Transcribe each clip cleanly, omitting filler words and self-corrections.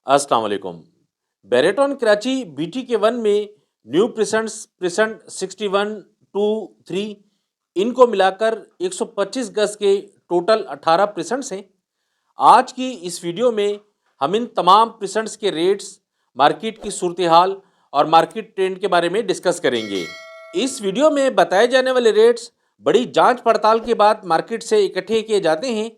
अस्सलाम वालेकुम। बेरेटॉन कराची बीटी के वन में न्यू प्रिसेंट 61 टू 3 इनको मिलाकर 125 गज के टोटल 18 प्रिसेंट्स हैं। आज की इस वीडियो में हम इन तमाम प्रिसेंट्स के रेट्स, मार्केट की सूरत हाल और मार्केट ट्रेंड के बारे में डिस्कस करेंगे। इस वीडियो में बताए जाने वाले रेट्स बड़ी जांच पड़ताल के बाद मार्केट से इकट्ठे किए जाते हैं।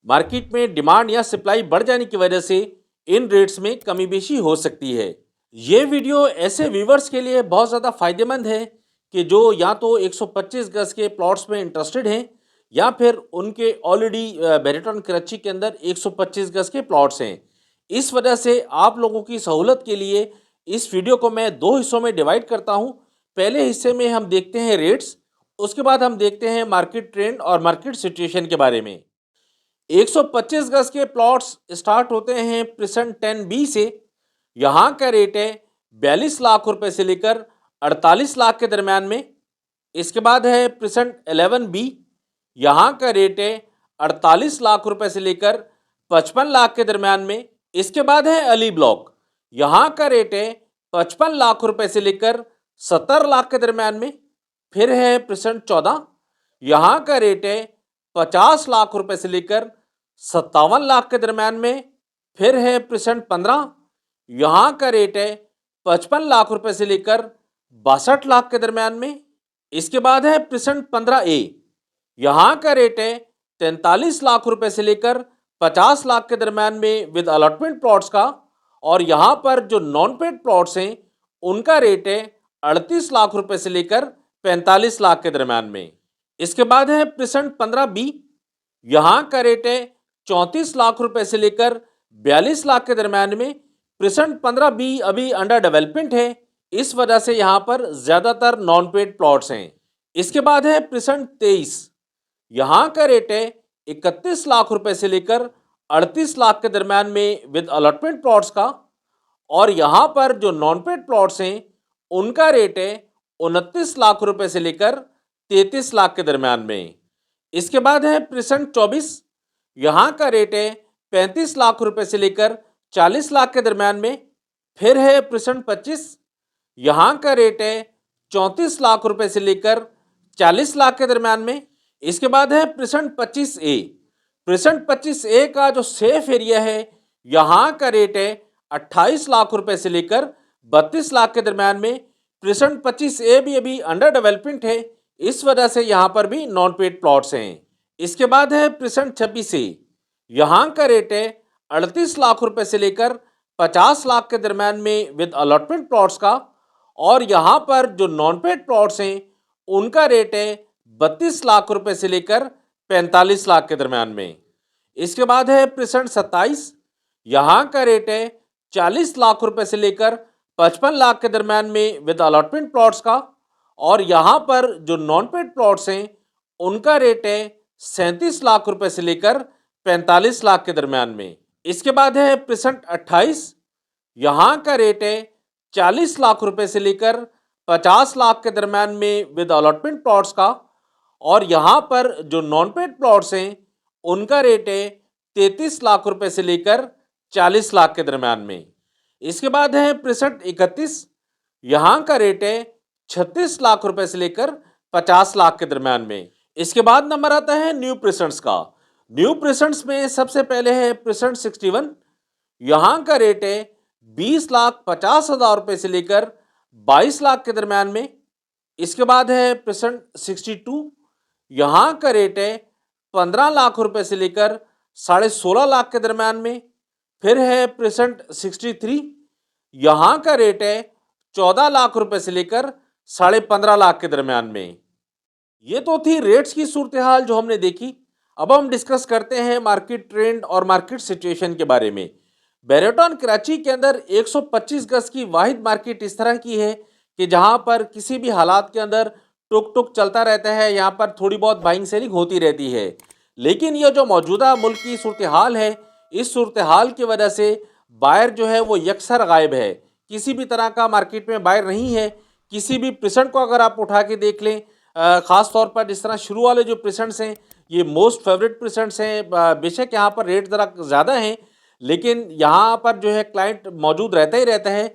मार्केट में डिमांड या सप्लाई बढ़ जाने की वजह से इन रेट्स में कमी बेशी हो सकती है। ये वीडियो ऐसे व्यूवर्स के लिए बहुत ज़्यादा फायदेमंद है कि जो या तो 125 गज के प्लॉट्स में इंटरेस्टेड हैं या फिर उनके ऑलरेडी बेरेटॉन कराची के अंदर 125 गज के प्लॉट्स हैं। इस वजह से आप लोगों की सहूलत के लिए इस वीडियो को मैं दो हिस्सों में डिवाइड करता हूँ। पहले हिस्से में हम देखते हैं रेट्स, उसके बाद हम देखते हैं मार्केट ट्रेंड और मार्केट सिचुएशन के बारे में। 125 गज के प्लॉट्स स्टार्ट होते हैं प्रिसेंट 10B से। यहाँ का रेट है 42 लाख रुपए से लेकर 48 लाख के दरमियान में। इसके बाद है प्रिसेंट 11B, यहाँ का रेट है 48 लाख रुपए से लेकर 55 लाख के दरमियान में। इसके बाद है अली ब्लॉक, यहाँ का रेट है 55 लाख रुपए से लेकर 70 लाख के दरमियान में। फिर है प्रिसेंट 14, यहाँ का रेट है 50 लाख रुपए से लेकर 57 लाख के दरमियान में। फिर है प्रिसेंट 15, यहाँ का रेट है 55 लाख रुपए से लेकर 62 लाख के दरमियान में। इसके बाद है प्रिसेंट 15A, यहाँ का रेट है 43 लाख रुपए से लेकर 50 लाख के दरमियान में विद अलॉटमेंट प्लॉट्स का। और यहाँ पर जो नॉन पेड प्लॉट्स हैं उनका रेट है 38 लाख रुपए से लेकर 45 लाख के दरमियान में। इसके बाद है प्रिसेंट 15B, यहाँ का रेट है 34 लाख रुपए से लेकर 42 लाख के दरमियान में। प्रिसेंट 15B अभी अंडर डेवलपमेंट है, इस वजह से यहाँ पर ज़्यादातर नॉन पेड प्लॉट्स हैं। इसके बाद है प्रिसेंट 23, यहाँ का रेट है 31 लाख रुपए से लेकर 38 लाख के दरमियान में विद अलॉटमेंट प्लॉट्स का। और यहाँ पर जो नॉन पेड प्लॉट्स हैं उनका रेट है 29 लाख रुपए से लेकर 33 लाख के दरमियान में। इसके बाद है प्रिसेंट 24, यहाँ का रेट है 35 लाख रुपए से लेकर 40 लाख के दरमियान में। फिर है प्रिसेंट 25, यहाँ का रेट है 34 लाख रुपए से लेकर 40 लाख के दरमियान में। इसके बाद है प्रिसेंट 25A, प्रिसेंट 25A का जो सेफ एरिया है यहाँ का रेट है 28 लाख रुपए से लेकर 32 लाख के दरमियान में। प्रिसेंट 25A भी अभी अंडर डेवलपमेंट है, इस वजह से यहाँ पर भी नॉन पेड प्लॉट्स हैं। इसके बाद है प्रिसेंट 26A, यहाँ का रेट है 38 लाख रुपए से लेकर 50 लाख के दरमियान में विद अलॉटमेंट प्लॉट्स का। और यहाँ पर जो नॉन पेड प्लॉट्स हैं उनका रेट है 32 लाख रुपए से लेकर 45 लाख के दरमियान में। इसके बाद है प्रिसेंट 27, यहाँ का रेट है 40 लाख रुपए से लेकर 55 लाख के दरमियान में विद अलॉटमेंट प्लॉट्स का। और यहाँ पर जो नॉन पेड प्लॉट्स हैं उनका रेट है 37 लाख रुपए से लेकर 45 लाख के दरमियान में। इसके बाद है प्रिसेंट 28, यहाँ का रेट है 40 लाख रुपए से लेकर 50 लाख के दरमियान में विद अलॉटमेंट प्लॉट्स का। और यहाँ पर जो नॉन पेड प्लॉट्स हैं उनका रेट है 33 लाख रुपए से लेकर 40 लाख के दरमियान में। इसके बाद है प्रिसेंट 31, यहाँ का रेट है 36 लाख रुपए से लेकर 50 लाख के दरमियान में। इसके बाद नंबर आता है न्यू प्रिसेंट्स का। न्यू प्रिसेंट्स में सबसे पहले है प्रिसेंट 61, यहाँ का रेट है 20,50,000 रुपए से लेकर 22 लाख के दरमियान में। इसके बाद है प्रिसेंट 62, यहाँ का रेट है 15 लाख रुपए से लेकर 16.5 लाख के दरमियान में। फिर है प्रिसेंट 63, यहाँ का रेट है 14 लाख रुपए से लेकर 15.5 लाख के दरमियान में। ये तो थी रेट्स की सूरत हाल जो हमने देखी। अब हम डिस्कस करते हैं मार्केट ट्रेंड और मार्केट सिचुएशन के बारे में। बेरेटॉन कराची के अंदर 125 गज की वाहिद मार्केट इस तरह की है कि जहां पर किसी भी हालात के अंदर टुक टुक चलता रहता है, यहाँ पर थोड़ी बहुत बाइंग सेलिंग होती रहती है। लेकिन ये जो मौजूदा मुल्क की सूरत हाल है, इस सूरत हाल की वजह से बायर जो है वो यकसर गायब है। किसी भी तरह का मार्केट में बायर नहीं है। किसी भी प्रिसेंट को अगर आप उठा के देख लें, ख़ास तौर पर जिस तरह शुरू वाले जो प्रिसेंट्स हैं ये मोस्ट फेवरेट प्रिसेंट्स हैं। बेशक यहाँ पर रेट ज़रा ज़्यादा हैं लेकिन यहाँ पर जो है क्लाइंट मौजूद रहता ही रहता है।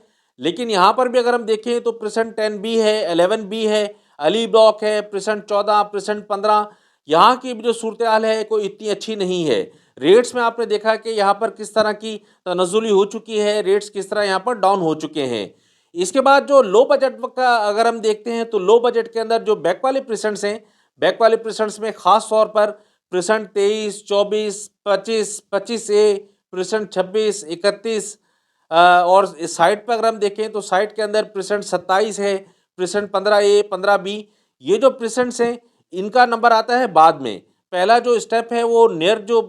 लेकिन यहाँ पर भी अगर हम देखें तो प्रेसेंट 10B है, 11B है, अली ब्लॉक है, प्रेसेंट 14, प्रेसेंट 15, यहाँ की भी जो सूरत हाल है कोई इतनी अच्छी नहीं है। रेट्स में आपने देखा कि यहाँ पर किस तरह की तनज़्ज़ुली हो चुकी है, रेट्स किस तरह यहाँ पर डाउन हो चुके हैं। इसके बाद जो लो बजट का अगर हम देखते हैं तो लो बजट के अंदर जो बैक वाले प्रेसेंट्स हैं, बैक वाले प्रेसेंट्स में ख़ास तौर पर प्रेसेंट 23, 24, 25, 25A, प्रेसेंट 26, 31 और साइट पर अगर हम देखें तो साइट के अंदर प्रेसेंट 27 है, प्रेसेंट 15A, 15B, ये जो प्रेसेंट्स हैं इनका नंबर आता है बाद में। पहला जो स्टेप है वो नियर जो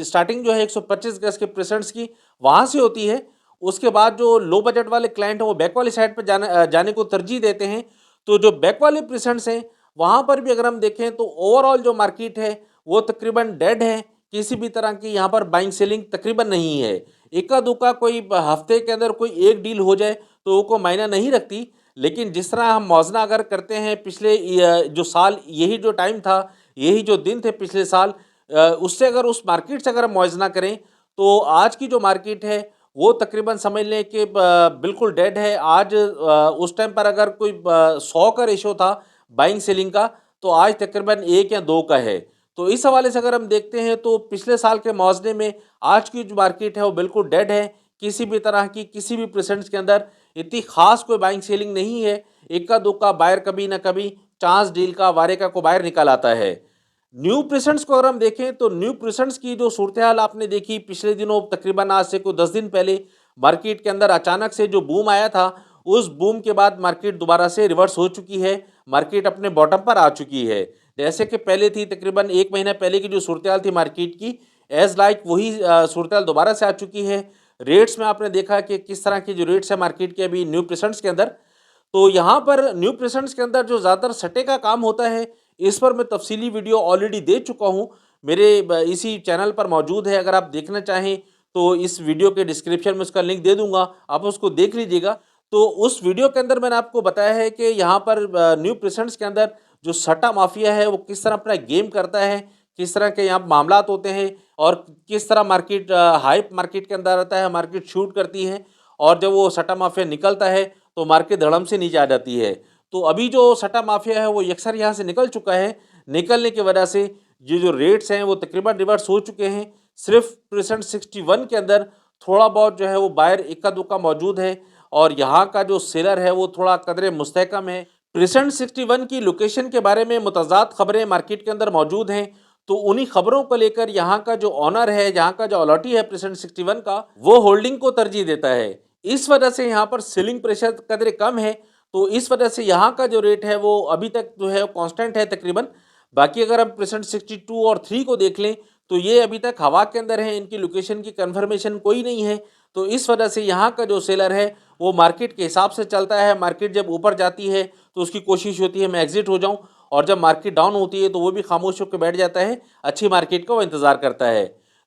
स्टार्टिंग जो है 125 गज के प्रेसेंट्स की वहाँ से होती है। उसके बाद जो लो बजट वाले क्लाइंट हैं वो बैक वाली साइड पर जाने को तरजीह देते हैं। तो जो बैक वाले प्रेसेंट्स हैं वहाँ पर भी अगर हम देखें तो ओवरऑल जो मार्केट है वो तकरीबन डेड है। किसी भी तरह की यहाँ पर बाइंग सेलिंग तकरीबन नहीं है। इक्का दुक्का कोई हफ्ते के अंदर कोई एक डील हो जाए तो वो को मायना नहीं रखती। लेकिन जिस तरह हम मौजना अगर करते हैं पिछले जो साल यही जो टाइम था, यही जो दिन थे पिछले साल, उससे अगर उस मार्केट से अगर हम मौजना करें तो आज की जो मार्केट है वो तकरीबन समझ लें कि बिल्कुल डेड है। आज उस टाइम पर अगर कोई 100 का रेशो था बाइंग सेलिंग का तो आज तकरीबन 1 या 2 का है। तो इस हवाले से अगर हम देखते हैं तो पिछले साल के मौजने में आज की जो मार्केट है वो बिल्कुल डेड है। किसी भी तरह की किसी भी प्रेसेंट्स के अंदर इतनी खास कोई बाइंग सेलिंग नहीं है। इक्का दुक्का बायर कभी ना कभी चांस डील का वारे का को बाहर निकल आता है। न्यू प्रेसेंट्स को अगर हम देखें तो न्यू प्रेसेंट्स की जो सूरत हाल आपने देखी पिछले दिनों, तकरीबन आज से कोई 10 दिन पहले मार्केट के अंदर अचानक से जो बूम आया था, उस बूम के बाद मार्केट दोबारा से रिवर्स हो चुकी है। मार्केट अपने बॉटम पर आ चुकी है। जैसे कि पहले थी तकरीबन 1 महीना पहले की जो सूरत हाल थी मार्केट की, एज लाइक वही सूरत हाल दोबारा से आ चुकी है। रेट्स में आपने देखा कि किस तरह की जो रेट्स है मार्केट के अभी न्यू प्रेसेंट्स के अंदर, तो यहाँ पर न्यू प्रेसेंट्स के अंदर जो ज़्यादातर सट्टे का काम होता है इस पर मैं तफसीली वीडियो ऑलरेडी दे चुका हूँ। मेरे इसी चैनल पर मौजूद है। अगर आप देखना चाहें तो इस वीडियो के डिस्क्रिप्शन में उसका लिंक दे दूंगा, आप उसको देख लीजिएगा। तो उस वीडियो के अंदर मैंने आपको बताया है कि यहाँ पर न्यू प्रेसेंट्स के अंदर जो सट्टा माफिया है वो किस तरह अपना गेम करता है, किस तरह के यहाँ मामलात होते हैं और किस तरह मार्केट हाइप मार्केट के अंदर आता है, मार्केट शूट करती है और जब वो सट्टा माफिया निकलता है तो मार्केट धड़म से नीचे आ जाती है। तो अभी जो सट्टा माफिया है वो यकसर यहाँ से निकल चुका है। निकलने की वजह से ये जो रेट्स हैं वो तकरीबन रिवर्स हो चुके हैं। सिर्फ प्रेसेंट 61 के अंदर थोड़ा बहुत जो है वो बायर इक्का दुक्का मौजूद है और यहाँ का जो सेलर है वो थोड़ा कदरे मुस्तहकम है। प्रेसेंट 61 की लोकेशन के बारे में मुतज़ाद खबरें मार्केट के अंदर मौजूद हैं। तो उन्हीं खबरों को लेकर यहाँ का जो ऑनर है, यहाँ का जो अलॉटी है प्रेसेंट 61 का, वो होल्डिंग को तरजीह देता है। इस वजह से यहाँ पर सेलिंग प्रेशर कदरे कम है। तो इस वजह से यहाँ का जो रेट है वो अभी तक जो है कांस्टेंट है तकरीबन। बाकी अगर हम प्रेसेंट 62 और 3 को देख लें तो ये अभी तक हवा के अंदर है, इनकी लोकेशन की कन्फर्मेशन कोई नहीं है। तो इस वजह से यहाँ का जो सेलर है वो मार्केट के हिसाब से चलता है। मार्केट जब ऊपर जाती है तो उसकी कोशिश होती है मैं एग्जिट हो जाऊँ, और जब मार्केट डाउन होती है तो वो भी खामोश होकर बैठ जाता है, अच्छी मार्केट का वो इंतज़ार करता है।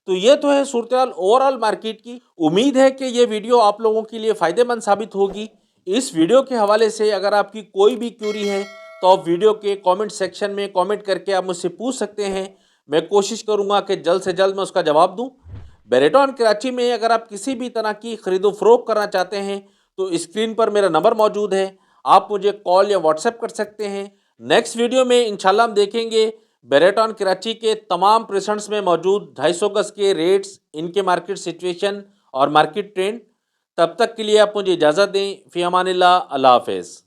तो ये तो है सूरत हाल ओवरऑल मार्केट की। उम्मीद है कि ये वीडियो आप लोगों के लिए फ़ायदेमंद साबित होगी। इस वीडियो के हवाले से अगर आपकी कोई भी क्यूरी है तो आप वीडियो के कमेंट सेक्शन में कमेंट करके आप मुझसे पूछ सकते हैं। मैं कोशिश करूंगा कि जल्द से जल्द मैं उसका जवाब दूं। बेरेटॉन कराची में अगर आप किसी भी तरह की ख़रीदो फ़रोख्त करना चाहते हैं तो स्क्रीन पर मेरा नंबर मौजूद है, आप मुझे कॉल या व्हाट्सएप कर सकते हैं। नेक्स्ट वीडियो में इंशाल्लाह हम देखेंगे बेरेटॉन कराची के तमाम प्रेसेंट्स में मौजूद 250 गज के रेट्स, इनके मार्केट सिचुएशन और मार्केट ट्रेंड। तब तक के लिए आप मुझे इजाज़त दें। फ़ी अमानिल्लाह, अल्लाह हाफ़िज़।